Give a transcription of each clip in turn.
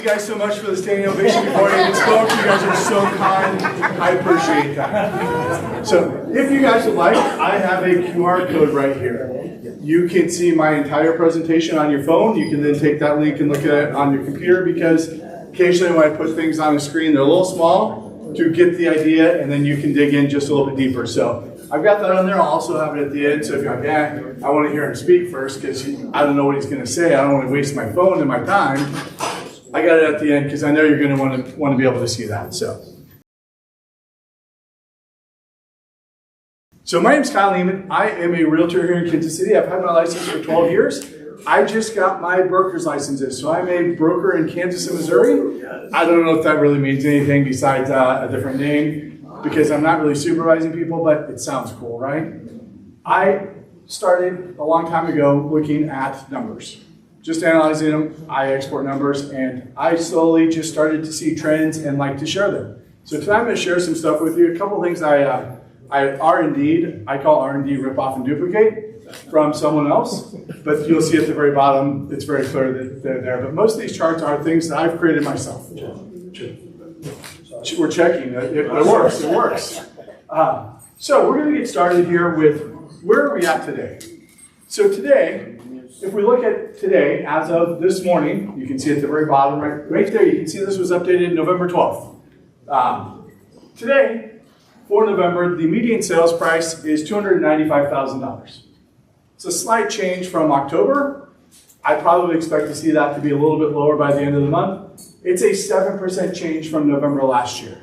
you guys so much for the standing ovation before I even spoke. You guys are so kind. I appreciate that. So if you guys would like, I have a QR code right here. You can see my entire presentation on your phone. You can then take that link and look at it on your computer, because occasionally when I put things on the screen, they're a little small to get the idea, and then you can dig in just a little bit deeper. So I've got that on there. I'll also have it at the end. So if you're like, yeah, I want to hear him speak first because I don't know what he's going to say. I don't want to waste my phone and my time. I got it at the end because I know you're going to want to be able to see that. So my name's Kyle Niemann. I am a realtor here in Kansas City. I've had my license for 12 years. I just got my broker's licenses. So I'm a broker in Kansas and Missouri. I don't know if that really means anything besides a different name, because I'm not really supervising people, but it sounds cool, right? I started a long time ago looking at numbers, just analyzing them. I export numbers, and I slowly just started to see trends and like to share them. So today I'm going to share some stuff with you. A couple things I call R&D rip off and duplicate from someone else, but you'll see at the very bottom, it's very clear that they're there. But most of these charts are things that I've created myself. We're checking. It works. It works. So we're going to get started here with where are we at today. So today, if we look at today, as of this morning, you can see at the very bottom, right there, you can see this was updated November 12th. Today, for November, the median sales price is $295,000. It's a slight change from October. I probably expect to see that to be a little bit lower by the end of the month. It's a 7% change from November last year.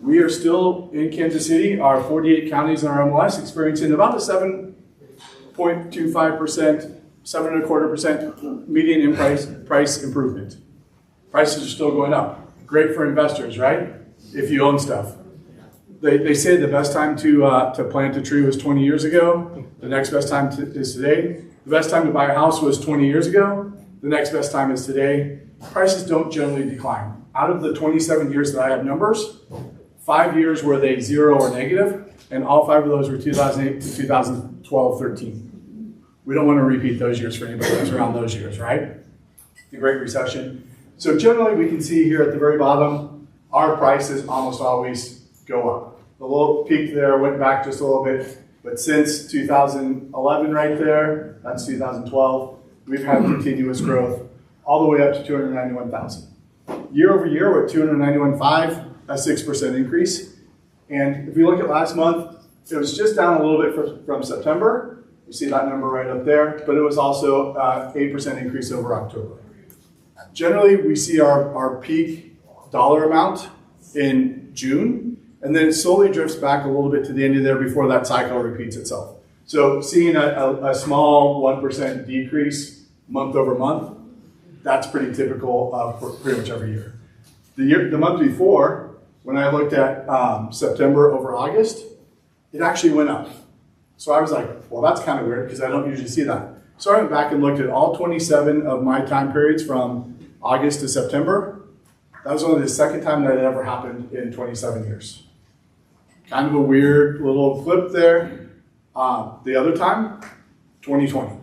We are still in Kansas City, our 48 counties in our MLS, experiencing about a 7.25%, 7.25% median in price improvement. Prices are still going up. Great for investors, right? If you own stuff. They say the best time to plant a tree was 20 years ago. The next best time is today. The best time to buy a house was 20 years ago. The next best time is today. Prices don't generally decline. Out of the 27 years that I have numbers, 5 years were they 0 or negative, and all 5 of those were 2008 to 2012, 13. We don't want to repeat those years for anybody that's around those years, right? The Great Recession. So generally we can see here at the very bottom, our prices almost always go up. The little peak there went back just a little bit, but since 2011 right there, that's 2012, we've had continuous growth all the way up to 291,000. Year over year, we're at 291.5, a 6% increase. And if we look at last month, it was just down a little bit from September. You see that number right up there, but it was also 8% increase over October. Generally, we see our peak dollar amount in June, and then it slowly drifts back a little bit to the end of there before that cycle repeats itself. So seeing a small 1% decrease month over month, that's pretty typical for pretty much every year. The month before, when I looked at September over August, it actually went up. So I was like, well, that's kind of weird because I don't usually see that. So I went back and looked at all 27 of my time periods from August to September. That was only the second time that it ever happened in 27 years. Kind of a weird little clip there. The other time, 2020.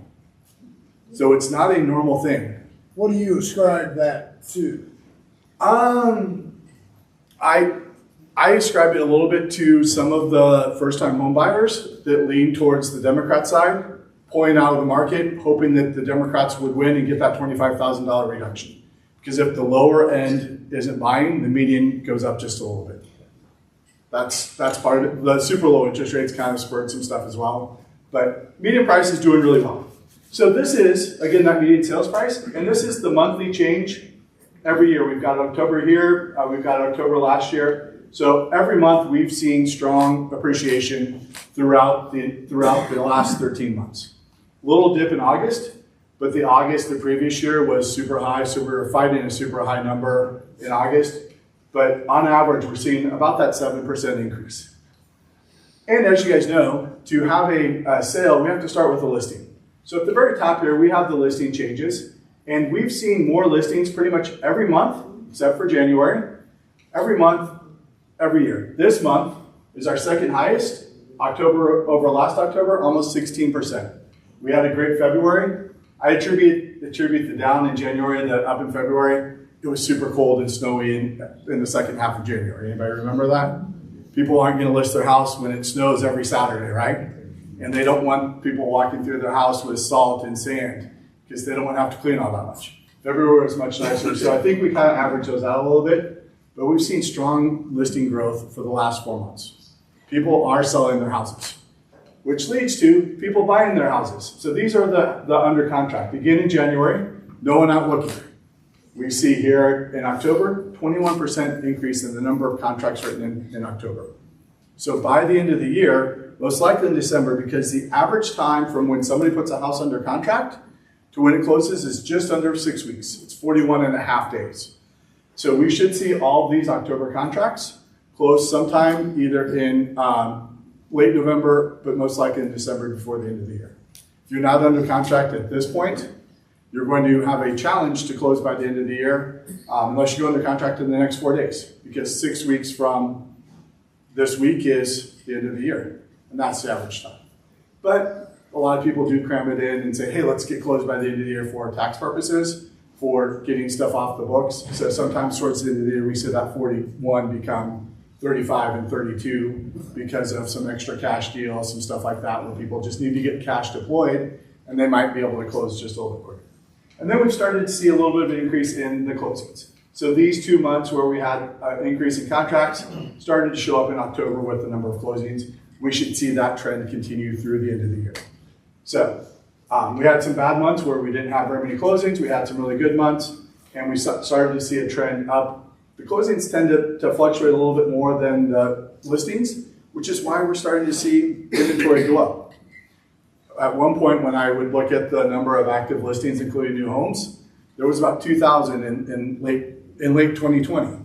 So it's not a normal thing. What do you ascribe that to? I ascribe it a little bit to some of the first-time home buyers that lean towards the Democrat side, pulling out of the market, hoping that the Democrats would win and get that $25,000 reduction. Because if the lower end isn't buying, the median goes up just a little bit. That's part of it. The super low interest rates kind of spurred some stuff as well. But median price is doing really well. So this is, again, that median sales price, and this is the monthly change every year. We've got October here, we've got October last year. So every month we've seen strong appreciation throughout the last 13 months. Little dip in August, but the August the previous year was super high, so we were fighting a super high number in August. But on average, we're seeing about that 7% increase. And as you guys know, to have a sale, we have to start with a listing. So at the very top here, we have the listing changes. And we've seen more listings pretty much every month, except for January. Every month, every year. This month is our second highest. October over last October, almost 16%. We had a great February. I attribute the down in January and the up in February it was super cold and snowy in the second half of January. Anybody remember that? People aren't going to list their house when it snows every Saturday, right? And they don't want people walking through their house with salt and sand because they don't want to have to clean all that much. February was much nicer, so I think we kind of average those out a little bit, but we've seen strong listing growth for the last 4 months. People are selling their houses, which leads to people buying their houses. So these are the under contract. Again in January, no one out looking. We see here in October, 21% increase in the number of contracts written in October. So by the end of the year, most likely in December, because the average time from when somebody puts a house under contract to when it closes is just under 6 weeks. It's 41.5 days. So we should see all of these October contracts close sometime either in late November, but most likely in December before the end of the year. If you're not under contract at this point, you're going to have a challenge to close by the end of the year, unless you go under contract in the next 4 days, because 6 weeks from this week is the end of the year, and that's the average time. But a lot of people do cram it in and say, hey, let's get closed by the end of the year for tax purposes, for getting stuff off the books. So sometimes towards the end of the year, we see that 41 become 35 and 32 because of some extra cash deals and stuff like that, where people just need to get cash deployed, and they might be able to close just a little bit quicker. And then we've started to see a little bit of an increase in the closings. So these 2 months where we had an increase in contracts started to show up in October with the number of closings. We should see that trend continue through the end of the year. So we had some bad months where we didn't have very many closings. We had some really good months, and we started to see a trend up. The closings tend to fluctuate a little bit more than the listings, which is why we're starting to see inventory go up. At one point, when I would look at the number of active listings, including new homes, there was about 2,000 in late 2020.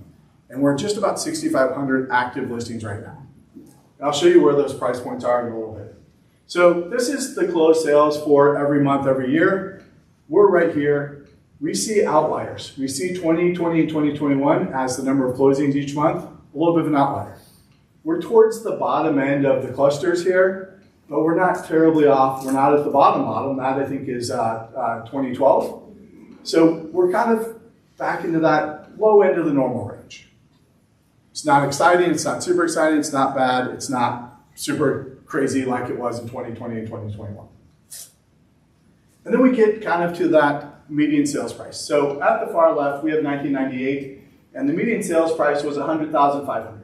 And we're just about 6,500 active listings right now. And I'll show you where those price points are in a little bit. So this is the closed sales for every month, every year. We're right here. We see outliers. We see 2020 and 2021 as the number of closings each month, a little bit of an outlier. We're towards the bottom end of the clusters here, but we're not terribly off. We're not at the bottom. That I think is 2012. So we're kind of back into that low end of the normal range. It's not exciting. It's not super exciting. It's not bad. It's not super crazy like it was in 2020 and 2021. And then we get kind of to that median sales price. So at the far left, we have 1998, and the median sales price was $100,500.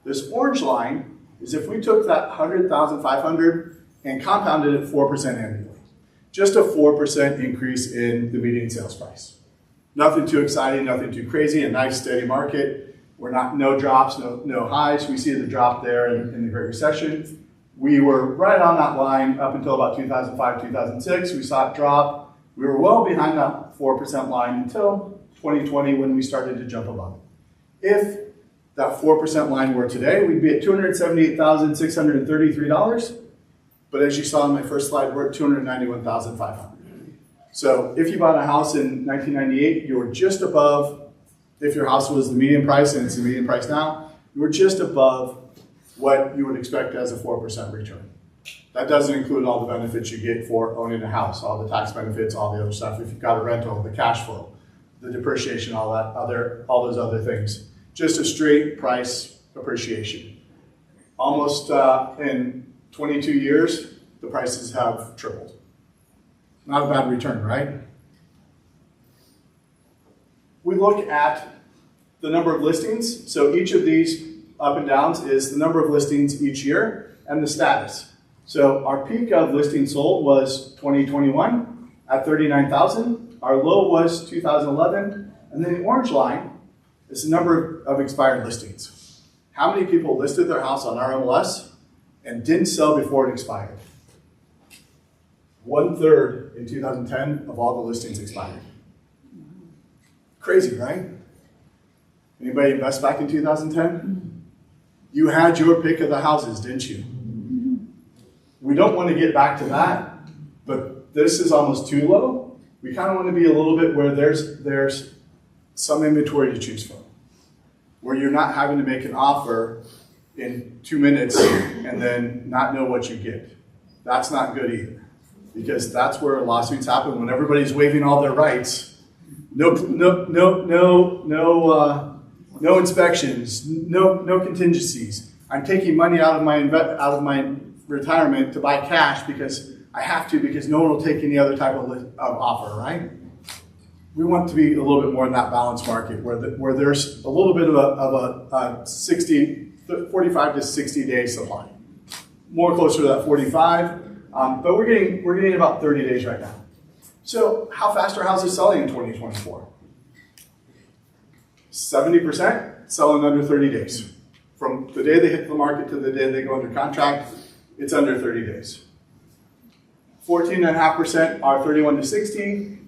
This orange line is if we took that $100,500 and compounded it 4% annually. Just a 4% increase in the median sales price. Nothing too exciting, nothing too crazy, a nice steady market. We're not, no drops, no highs. We see the drop there in the Great Recession. We were right on that line up until about 2005, 2006. We saw it drop. We were well behind that 4% line until 2020 when we started to jump above it. If that 4% line were today, we'd be at $278,633. But as you saw in my first slide, we're at $291,500. So if you bought a house in 1998, you were just above, if your house was the median price, and it's the median price now, you were just above what you would expect as a 4% return. That doesn't include all the benefits you get for owning a house, all the tax benefits, all the other stuff. If you've got a rental, the cash flow, the depreciation, all those other things. Just a straight price appreciation. Almost in 22 years, the prices have tripled. Not a bad return, right? We look at the number of listings. So each of these up and downs is the number of listings each year and the status. So our peak of listings sold was 2021 at 39,000. Our low was 2011. And then the orange line is the number of expired listings. How many people listed their house on our MLS and didn't sell before it expired? 1/3 in 2010 of all the listings expired. Crazy, right? Anybody invest back in 2010? You had your pick of the houses, didn't you? We don't want to get back to that, but this is almost too low. We kind of want to be a little bit where there's some inventory to choose from, where you're not having to make an offer in 2 minutes and then not know what you get. That's not good either, because that's where lawsuits happen when everybody's waiving all their rights. No inspections, no contingencies. I'm taking money out of my retirement to buy cash because I have to, because no one will take any other type of offer, right? We want to be a little bit more in that balanced market where there's a little bit of a 45 to 60 day supply. More closer to that 45, but we're getting about 30 days right now. So how fast are houses selling in 2024? 70% selling under 30 days. From the day they hit the market to the day they go under contract, it's under 30 days. 14.5% are 31 to 60,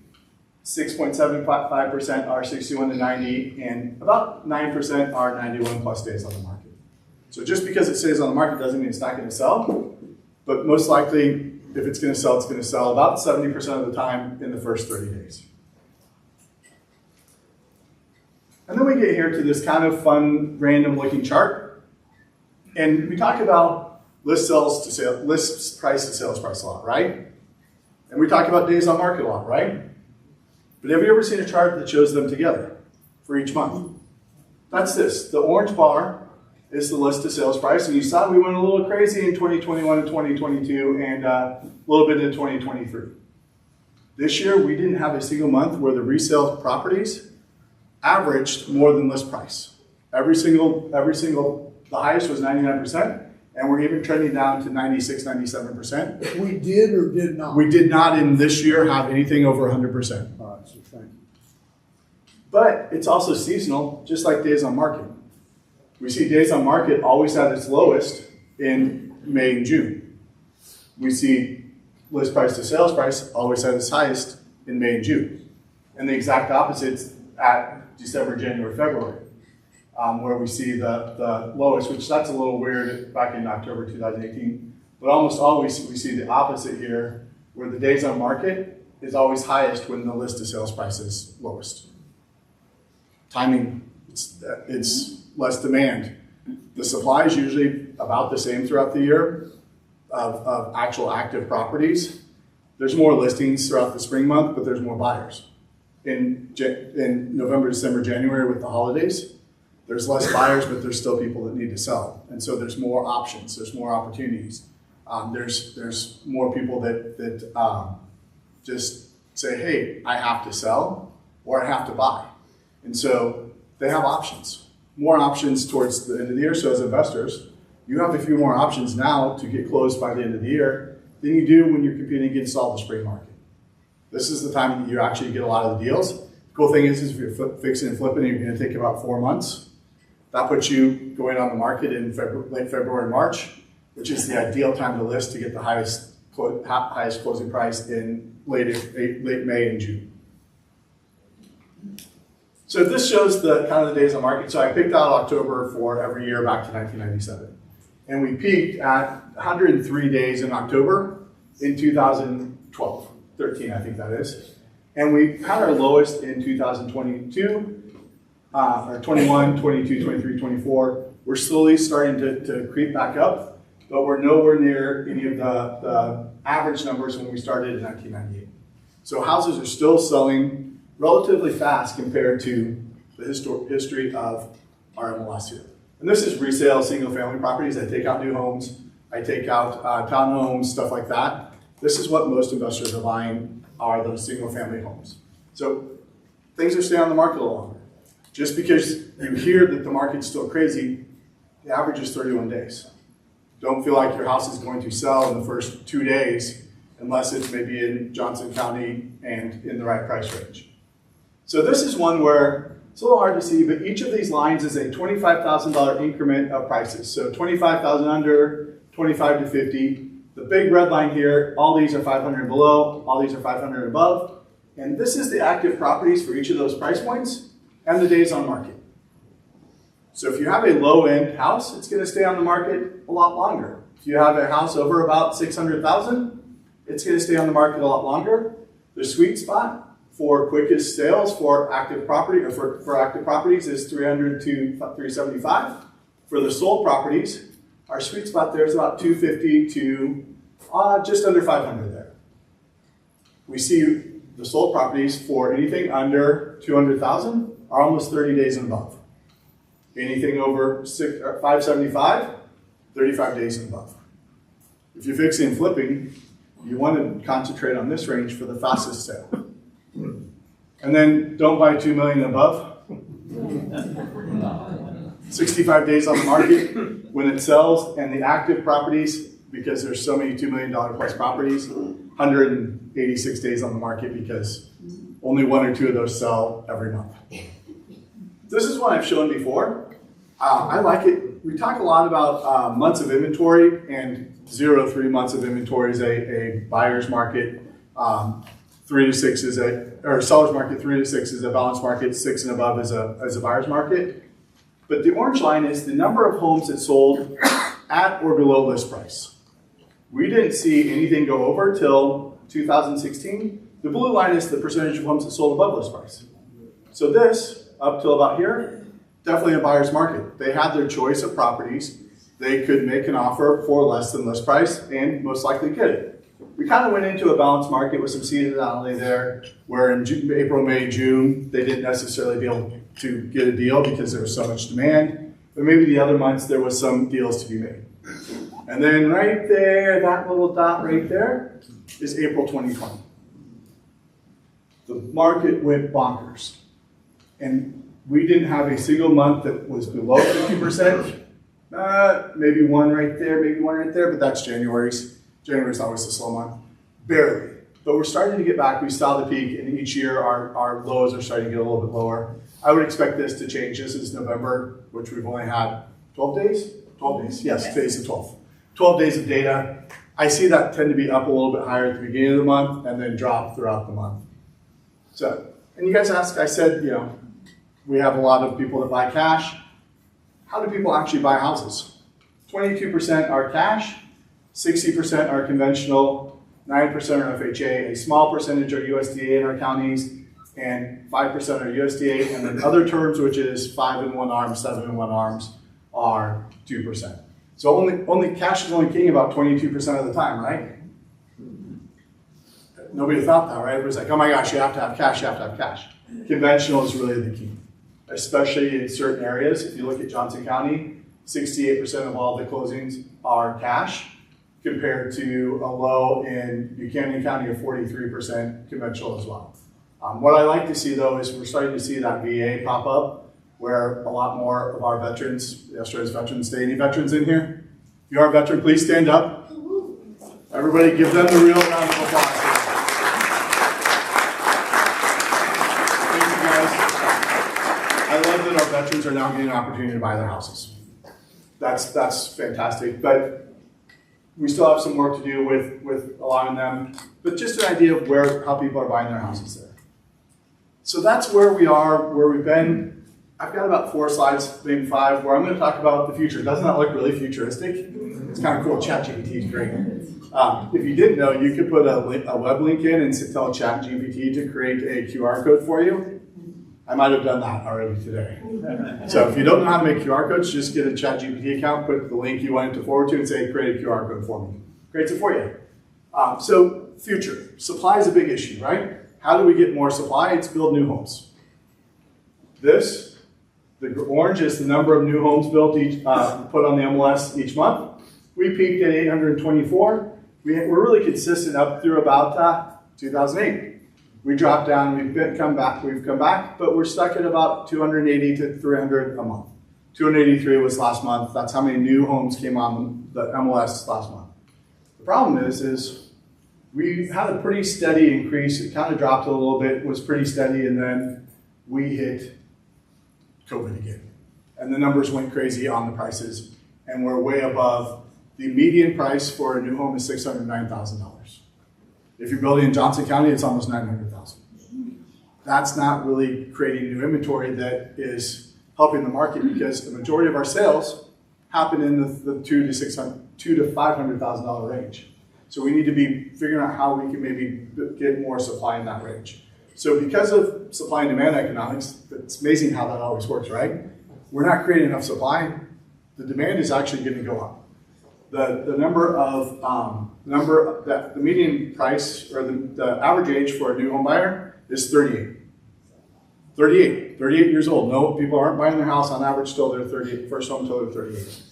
6.75% are 61 to 90, and about 9% are 91 plus days on the market. So just because it stays on the market doesn't mean it's not going to sell, but most likely, if it's going to sell about 70% of the time in the first 30 days. And then we get here to this kind of fun, random looking chart. And we talk about list price to sales price a lot, right? And we talk about days on market a lot, right? But have you ever seen a chart that shows them together for each month? That's this. The orange bar is the list to sales price. And you saw we went a little crazy in 2021 and 2022 and a little bit in 2023. This year, we didn't have a single month where the resale properties averaged more than list price. Every single, the highest was 99%, and we're even trending down to 96, 97%. We did or did not? We did not in this year have anything over 100%. All right, so thank you. But it's also seasonal, just like days on market. We see days on market always at its lowest in May and June. We see list price to sales price always at its highest in May and June. And the exact opposites at December, January, February, where we see the lowest, which that's a little weird back in October 2018. But almost always we see the opposite here, where the days on market is always highest when the list to sales price is lowest. Timing, it's less demand. The supply is usually about the same throughout the year of actual active properties. There's more listings throughout the spring month, but there's more buyers. In November, December, January with the holidays, there's less buyers, but there's still people that need to sell. And so there's more options, there's more opportunities. There's more people that just say, hey, I have to sell or I have to buy. And so they have options, more options towards the end of the year. So as investors, you have a few more options now to get closed by the end of the year than you do when you're competing against all the spring market. This is the time that you actually get a lot of the deals. The cool thing is if you're fixing and flipping, you're going to take about 4 months. That puts you going on the market in late February, March, which is the ideal time to list to get the highest closing price in late May and June. So this shows the kind of the days on market. So I picked out October for every year back to 1997. And we peaked at 103 days in October in 2012. 13, I think that is. And we had our lowest in 2022, or 21, 22, 23, 24. We're slowly starting to creep back up, but we're nowhere near any of the average numbers when we started in 1998. So houses are still selling relatively fast compared to the history of our MLS here. And this is resale single family properties. I take out new homes, I take out townhomes, stuff like that. This is what most investors are buying, are those single family homes. So things are staying on the market a little longer. Just because you hear that the market's still crazy, the average is 31 days. Don't feel like your house is going to sell in the first 2 days unless it's maybe in Johnson County and in the right price range. So this is one where it's a little hard to see, but each of these lines is a $25,000 increment of prices. So 25,000 under, 25 to 50. The big red line here, all these are 500 and below, all these are 500 and above. And this is the active properties for each of those price points and the days on market. So if you have a low-end house, it's going to stay on the market a lot longer. If you have a house over about 600,000, it's going to stay on the market a lot longer. The sweet spot for quickest sales for active property or for active properties is 300 to 375. For the sold properties, our sweet spot there is about 250 to just under 500 there. We see the sold properties for anything under 200,000 are almost 30 days and above. Anything over 575, 35 days and above. If you're fixing and flipping, you want to concentrate on this range for the fastest sale. And then don't buy 2 million and above. 65 days on the market when it sells, and the active properties, because there's so many $2 million plus properties, 186 days on the market because only 1 or 2 of those sell every month. This is one I've shown before. I like it. We talk a lot about months of inventory, and 0 to 3 months of inventory is a buyer's market. 3 to 6 is or seller's market. 3 to 6 is a balanced market. 6 and above is a buyer's market. But the orange line is the number of homes that sold at or below list price. We didn't see anything go over till 2016. The blue line is the percentage of homes that sold above list price. So this, up till about here, definitely a buyer's market. They had their choice of properties. They could make an offer for less than list price and most likely get it. We kind of went into a balanced market with some seasonality there, where in April, May, June, they didn't necessarily be able to get a deal because there was so much demand. But maybe the other months there was some deals to be made. And then right there, that little dot right there is April 2020. The market went bonkers. And we didn't have a single month that was below 50%. Maybe one right there, maybe one right there, but that's January's. January's always a slow month. Barely. But we're starting to get back. We saw the peak, and each year our lows are starting to get a little bit lower. I would expect this to change. This is November, which we've only had 12 days? 12 days, yes, today's the 12th. 12 days of data. I see that tend to be up a little bit higher at the beginning of the month and then drop throughout the month. So, and you guys asked, I said, we have a lot of people that buy cash. How do people actually buy houses? 22% are cash, 60% are conventional, 9% are FHA, a small percentage are USDA in our counties, and 5% are USDA, and then other terms, which is 5 in 1 arm, 7 in 1 arms, are 2%. So only cash is only king about 22% of the time, right? Nobody thought that, right? Everybody's like, oh my gosh, you have to have cash, you have to have cash. Conventional is really the key, especially in certain areas. If you look at Johnson County, 68% of all the closings are cash, compared to a low in Buchanan County of 43% conventional as well. What I like to see though is we're starting to see that VA pop up, where a lot more of our veterans, yesterday's Veterans Day, any veterans in here? If you are a veteran, please stand up. Everybody give them the real round of applause. Thank you guys. I love that our veterans are now getting an opportunity to buy their houses. That's fantastic, but we still have some work to do with allowing them, but just an idea of how people are buying their houses there. So that's where we are, where we've been. I've got about 4 slides, maybe 5, where I'm going to talk about the future. Doesn't that look really futuristic? It's kind of cool. ChatGPT is great. If you didn't know, you could put a web link in and tell ChatGPT to create a QR code for you. I might have done that already today. So if you don't know how to make QR codes, just get a ChatGPT account, put the link you want it to forward to, and say, create a QR code for me. Creates it for you. So future. Supply is a big issue, right? How do we get more supply? It's build new homes. The orange is the number of new homes built put on the MLS each month. We peaked at 824. We're really consistent up through about 2008. We dropped down, we've come back, but we're stuck at about 280 to 300 a month. 283 was last month. That's how many new homes came on the MLS last month. The problem is we had a pretty steady increase. It kind of dropped a little bit, was pretty steady, and then we hit COVID again. And the numbers went crazy on the prices, and we're way above. The median price for a new home is $609,000. If you're building in Johnson County, it's almost $900,000. That's not really creating new inventory that is helping the market, because the majority of our sales happen in the $200,000 to $500,000 range. So we need to be figuring out how we can maybe get more supply in that range. So because of supply and demand economics, it's amazing how that always works, right? We're not creating enough supply. The demand is actually going to go up. The number of the median price or the average age for a new home buyer is 38. 38 years old. No, people aren't buying their house on average till they're 38, first home till they're 38.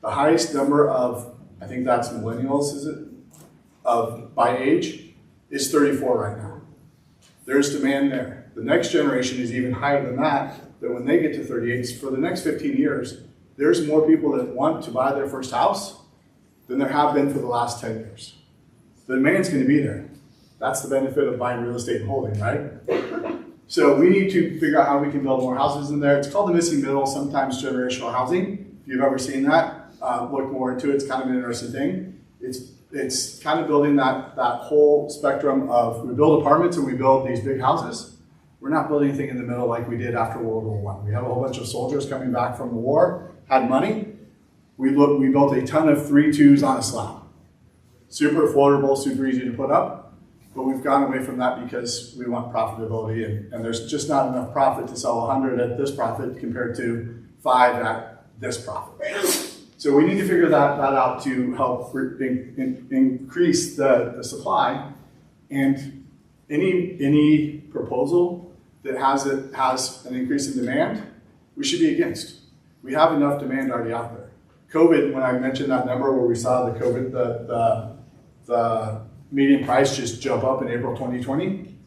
The highest number of, I think that's millennials, is it? By age is 34 right now. There's demand there. The next generation is even higher than that when they get to 38, for the next 15 years, there's more people that want to buy their first house than there have been for the last 10 years. The demand's going to be there. That's the benefit of buying real estate and holding, right? So we need to figure out how we can build more houses in there. It's called the missing middle, sometimes generational housing. If you've ever seen that, look more into it. It's kind of an interesting thing. It's kind of building that whole spectrum of, we build apartments and we build these big houses. We're not building anything in the middle like we did after World War I. We have a whole bunch of soldiers coming back from the war, had money. We built a ton of 3-2s on a slab. Super affordable, super easy to put up, but we've gone away from that because we want profitability, and there's just not enough profit to sell 100 at this profit compared to 5 at this profit. So we need to figure that out to help increase the supply, and any proposal that has an increase in demand, we should be against. We have enough demand already out there. COVID, when I mentioned that number where we saw the COVID, the median price just jump up in April 2020,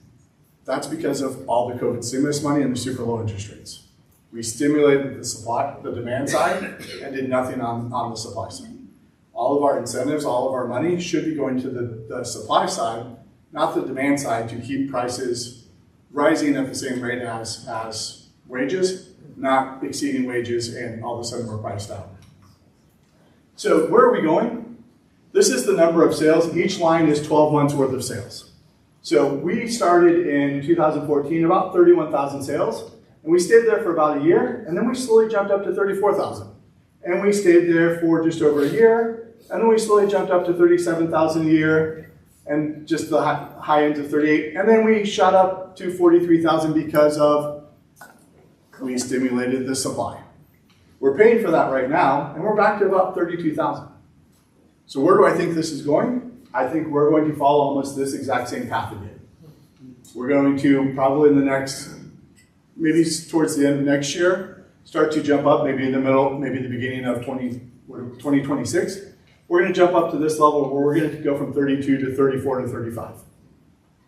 that's because of all the COVID stimulus money and the super low interest rates. We stimulated the demand side, and did nothing on the supply side. All of our incentives, all of our money should be going to the supply side, not the demand side, to keep prices rising at the same rate as wages, not exceeding wages, and all of a sudden we're priced out. So where are we going? This is the number of sales. Each line is 12 months worth of sales. So we started in 2014, about 31,000 sales, and we stayed there for about a year, and then we slowly jumped up to 34,000. And we stayed there for just over a year, and then we slowly jumped up to 37,000 a year, and just the high ends of 38. And then we shot up to 43,000 because we stimulated the supply. We're paying for that right now, and we're back to about 32,000. So where do I think this is going? I think we're going to follow almost this exact same path again. We're going to probably in the next, maybe towards the end of next year, start to jump up, maybe in the middle, maybe the beginning of 2026. We're going to jump up to this level where we're going to go from 32 to 34 to 35.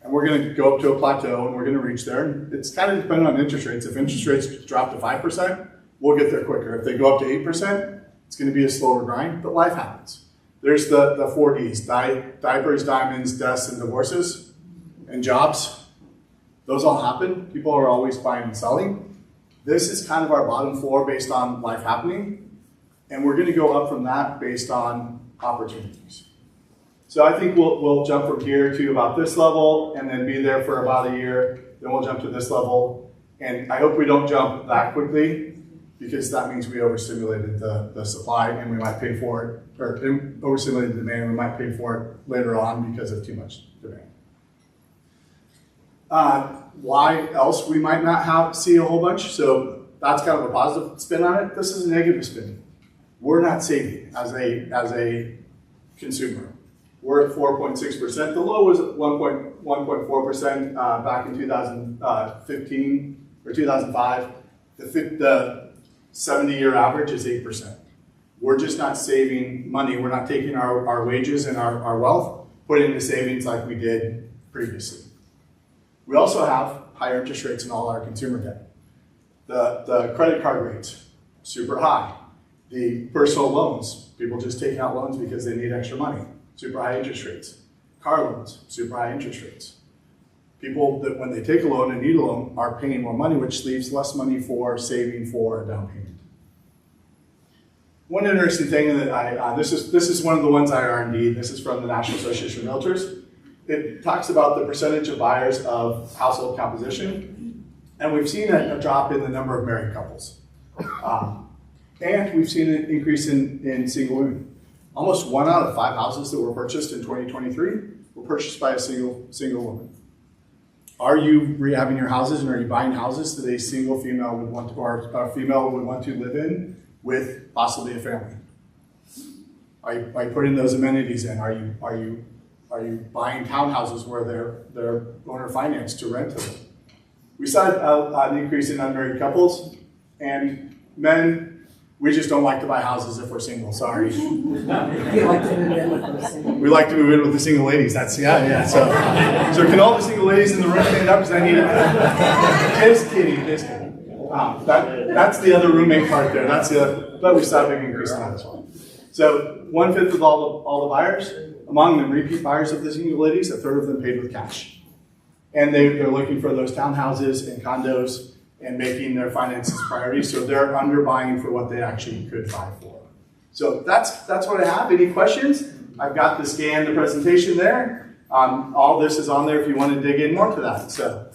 And we're going to go up to a plateau, and we're going to reach there. And it's kind of dependent on interest rates. If interest rates drop to 5%, we'll get there quicker. If they go up to 8%, it's going to be a slower grind, but life happens. There's the 4 Ds, diapers, diamonds, deaths, and divorces, and jobs. Those all happen. People are always buying and selling. This is kind of our bottom floor based on life happening, and we're going to go up from that based on opportunities. So I think we'll jump from here to about this level, and then be there for about a year. Then we'll jump to this level, and I hope we don't jump that quickly, because that means we overstimulated the supply, and we might pay for it, or overstimulated the demand, and we might pay for it later on because of too much demand. Why else we might not see a whole bunch? So that's kind of a positive spin on it. This is a negative spin. We're not saving as a consumer. We're at 4.6%. The low was at 1.4% back in 2015 or 2005. The 70-year average is 8%. We're just not saving money. We're not taking our wages and our wealth, put it into savings like we did previously. We also have higher interest rates in all our consumer debt. The credit card rates, super high. The personal loans, people just taking out loans because they need extra money, super high interest rates. Car loans, super high interest rates. People that when they take a loan and need a loan are paying more money, which leaves less money for saving for a down payment. One interesting thing that this is one of the ones I R&D. This is from the National Association of Realtors. It talks about the percentage of buyers of household composition, and we've seen a drop in the number of married couples. And we've seen an increase in single women. Almost 1 out of 5 houses that were purchased in 2023 were purchased by a single woman. Are you rehabbing your houses, and are you buying houses that a single female would want to, or a female would want to live in with possibly a family? Are you putting those amenities in? Are you buying townhouses where they're owner financed to rent to them? We saw an increase in unmarried couples, and men, we just don't like to buy houses if we're single, sorry. You like to move in with those things. We like to move in with the single ladies, yeah. So can all the single ladies in the room stand up, because I need it. Just kidding. That's the other roommate part there, but we saw a big increase in that as well. So 1/5 of all the buyers, among the repeat buyers of the single ladies, 1/3 of them paid with cash. And they're looking for those townhouses and condos and making their finances priorities, so they're underbuying for what they actually could buy for. So that's what I have. Any questions? I've got the presentation there. All this is on there if you want to dig in more to that. So